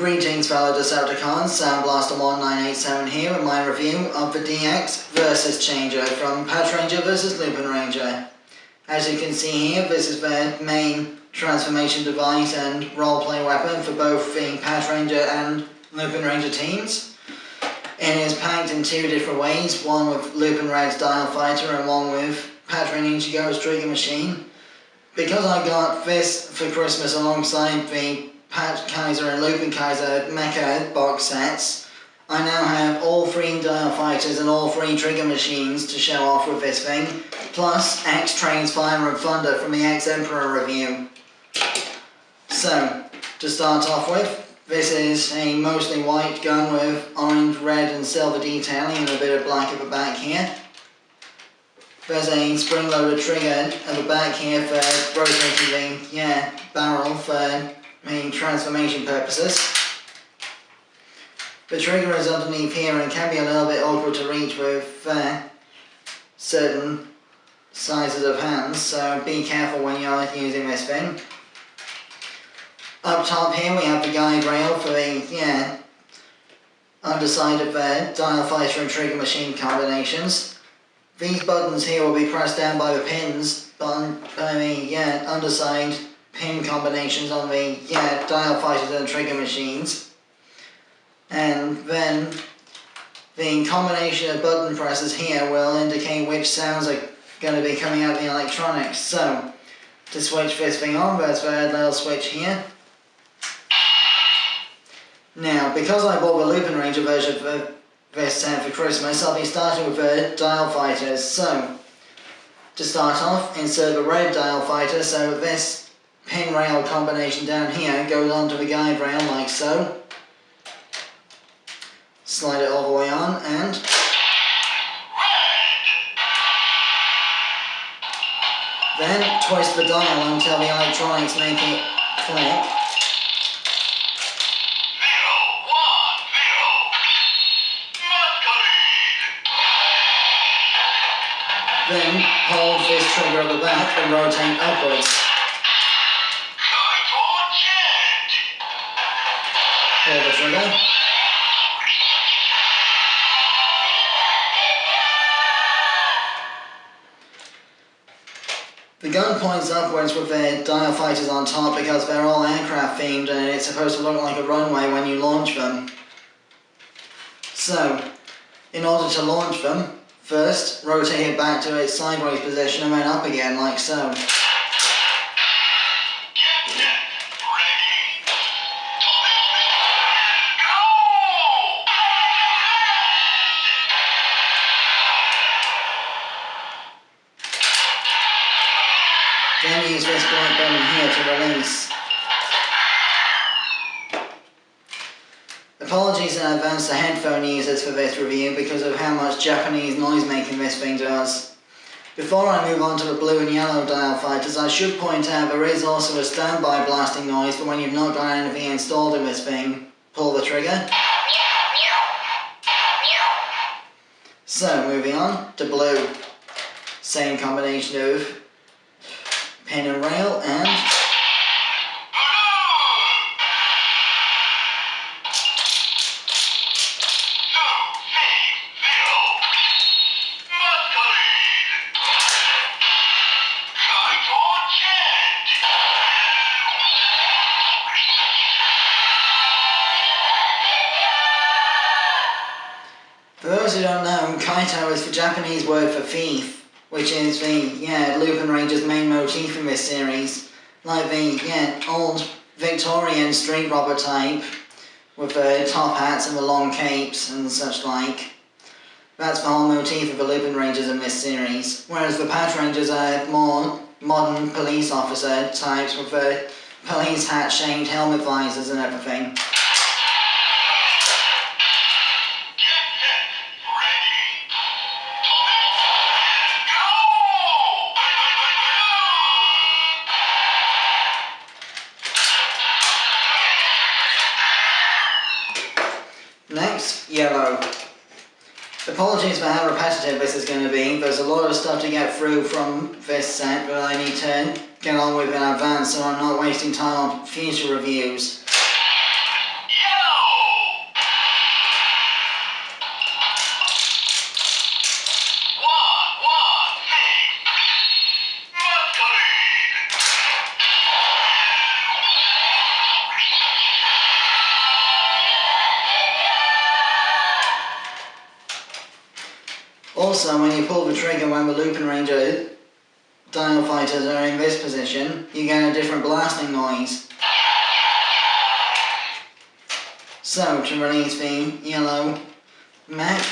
Greetings fellow Decepticons, Soundblaster1987 here with my review of the DX versus Changer from Patranger vs Lupinranger. As you can see here, this is the main transformation device and roleplay weapon for both the Patranger and Lupinranger teams. It is packed in two different ways, one with Lupinred's Dial Fighter and one with Patraninjago's Trigger Machine. Because I got this for Christmas alongside the Pat Kaiser and Lupin Kaiser mecha box sets, I now have all three Dial Fighters and all three Trigger Machines to show off with this thing, plus X-Train's Fire and Thunder from the X-Emperor review. So, to start off with, this is a mostly white gun with orange, red and silver detailing and a bit of black at the back here. There's a spring-loaded trigger at the back here for rotating the barrel for transformation purposes. The trigger is underneath here and can be a little bit awkward to reach with certain sizes of hands, so be careful when you're using this thing. Up top here we have the guide rail for the underside of the Dial Fighter and Trigger Machine combinations. These buttons here will be pressed down by the pins on the underside pin combinations on the Dial Fighters and Trigger Machines. And then the combination of button presses here will indicate which sounds are going to be coming out of the electronics. So, to switch this thing on, there's the little switch here. Now, because I bought the Lupinranger version of this set for Christmas, I'll be starting with the Dial Fighters. So, to start off, insert the red Dial Fighter so that this pin rail combination down here goes onto the guide rail like so. Slide it all the way on and then twist the dial until the electronics make it click. Then hold this trigger at the back and rotate upwards. Hold the trigger. The gun points upwards with the Dial Fighters on top because they're all aircraft themed and it's supposed to look like a runway when you launch them. So, in order to launch them, first rotate it back to its sideways position and then up again like so. Then use this black button here to release. Apologies in advance to headphone users for this review because of how much Japanese noise making this thing does. Before I move on to the blue and yellow Dial Fighters, I should point out there is also a standby blasting noise for when you've not got anything installed in this thing. Pull the trigger. So, moving on to blue. Same combination of pin and rail and for those who don't know, Kaito is the Japanese word for thief, which is the, Lupinranger's main motif in this series. Like the, old Victorian street robber type, with the top hats and the long capes and such like. That's the whole motif of the Lupinrangers in this series. Whereas the Patrangers are more modern police officer types with the police hat-shaped helmet visors and everything. Next, yellow. Apologies for how repetitive this is going to be. There's a lot of stuff to get through from this set that I need to get on with in advance so I'm not wasting time on future reviews. Also, when you pull the trigger when the Lupinranger dino fighters are in this position, you get a different blasting noise. So, to release the yellow mech,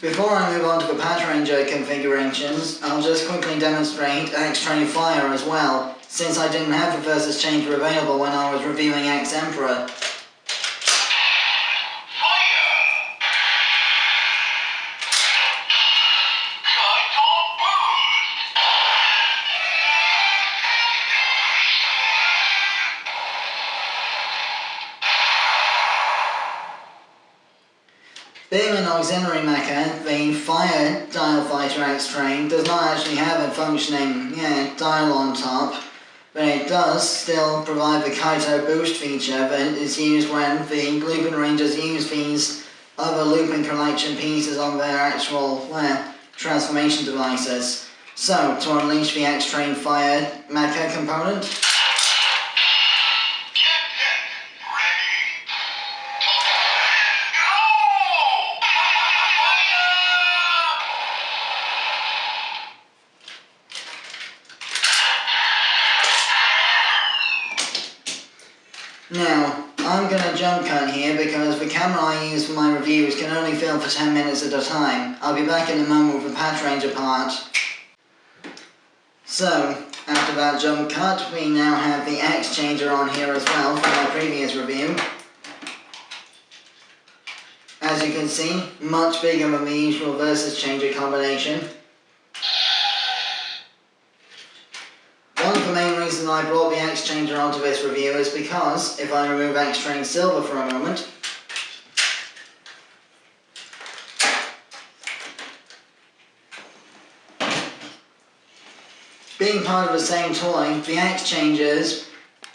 before I move on to the Patranger configurations, I'll just quickly demonstrate X-Train Fire as well, since I didn't have the Versus Changer available when I was reviewing X-Emperor. Being an auxiliary mecha, the Fire Dial Fighter X-Train does not actually have a functioning dial on top, but it does still provide the Kaito boost feature that is used when the Lupinrangers use these other looping collection pieces on their actual transformation devices. So, to unleash the X-Train Fire mecha component, now, I'm going to jump cut here because the camera I use for my reviews can only film for 10 minutes at a time. I'll be back in a moment with the Patranger part. So, after that jump cut, we now have the X-Changer on here as well from my previous review. As you can see, much bigger than the usual Versus Changer combination. One of the main reasons I brought the X-Changer onto this review is because, if I remove X-Train Silver for a moment, being part of the same toy, the X-Changer's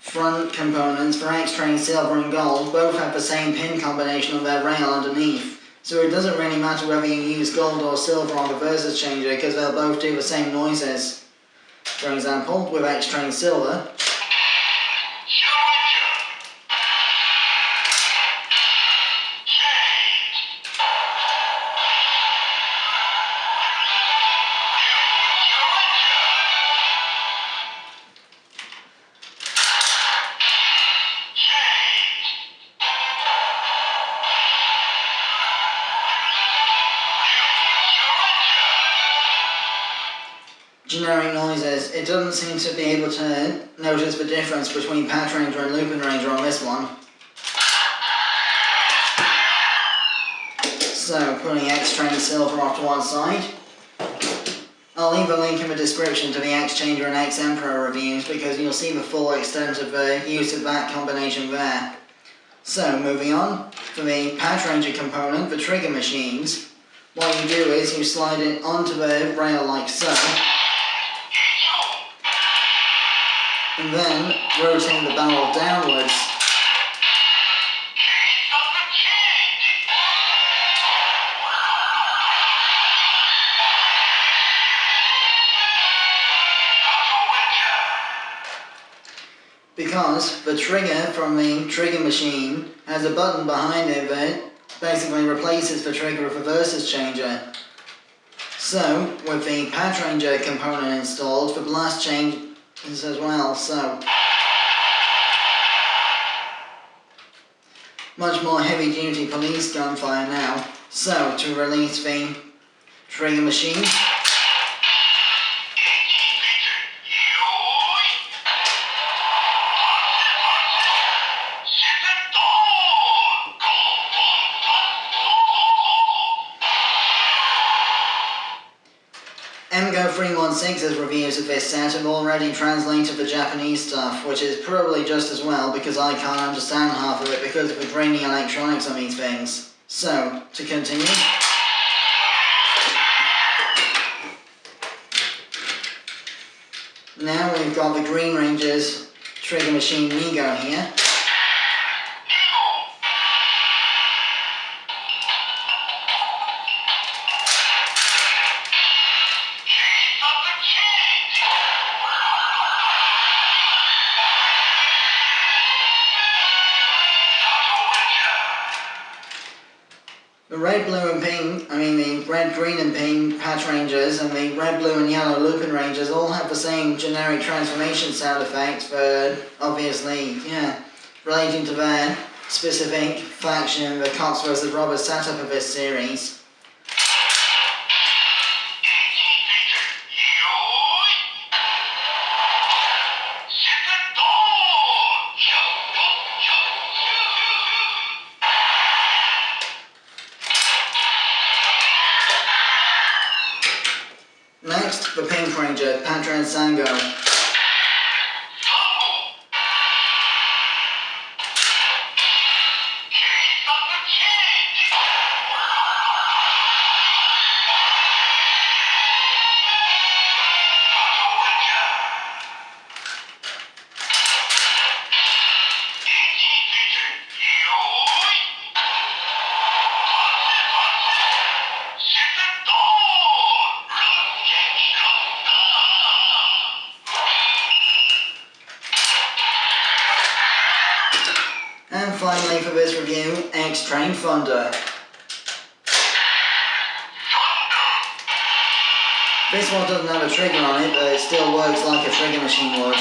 front components for X-Train Silver and Gold both have the same pin combination on their rail underneath, so it doesn't really matter whether you use Gold or Silver on the Versus Changer because they'll both do the same noises. For example, with X-Train Silver, generic noises, it doesn't seem to be able to notice the difference between Patranger and Lupinranger on this one. So, putting X-Train Silver off to one side. I'll leave a link in the description to the X-Changer and X-Emperor reviews because you'll see the full extent of the use of that combination there. So, moving on, for the Patranger component, the trigger machines, what you do is you slide it onto the rail like so, and then rotate the barrel downwards. Because the trigger from the trigger machine has a button behind it that basically replaces the trigger of the Versus Changer. So, with the Patranger component installed, the blast change is as well, so much more heavy duty police gunfire now. So, to release the trigger machine, MGO316's reviews of this set have already translated the Japanese stuff, which is probably just as well because I can't understand half of it because of the grainy electronics on these things. So, to continue. Now we've got the Green Ranger's trigger machine Negan here. The red, green and pink Patrangers and the red, blue and yellow Lupinrangers all have the same generic transformation sound effects, but obviously, relating to their specific faction, the Cops vs. Roberts setup of this series. Next, the Pink Ranger, Patra and Sango. And finally for this review, X-Train Thunder. This one doesn't have a trigger on it, but it still works like a trigger machine would.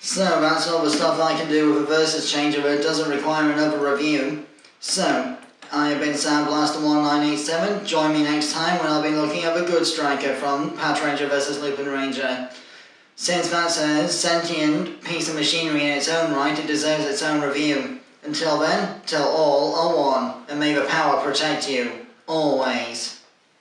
So that's all the stuff I can do with a Versus Changer, but it doesn't require another review. So, I have been Sandblaster1987. Join me next time when I'll be looking at the Good Striker from Patranger vs. Lupinranger. Since that's a sentient piece of machinery in its own right, it deserves its own review. Until then, till all are one, and may the power protect you, always.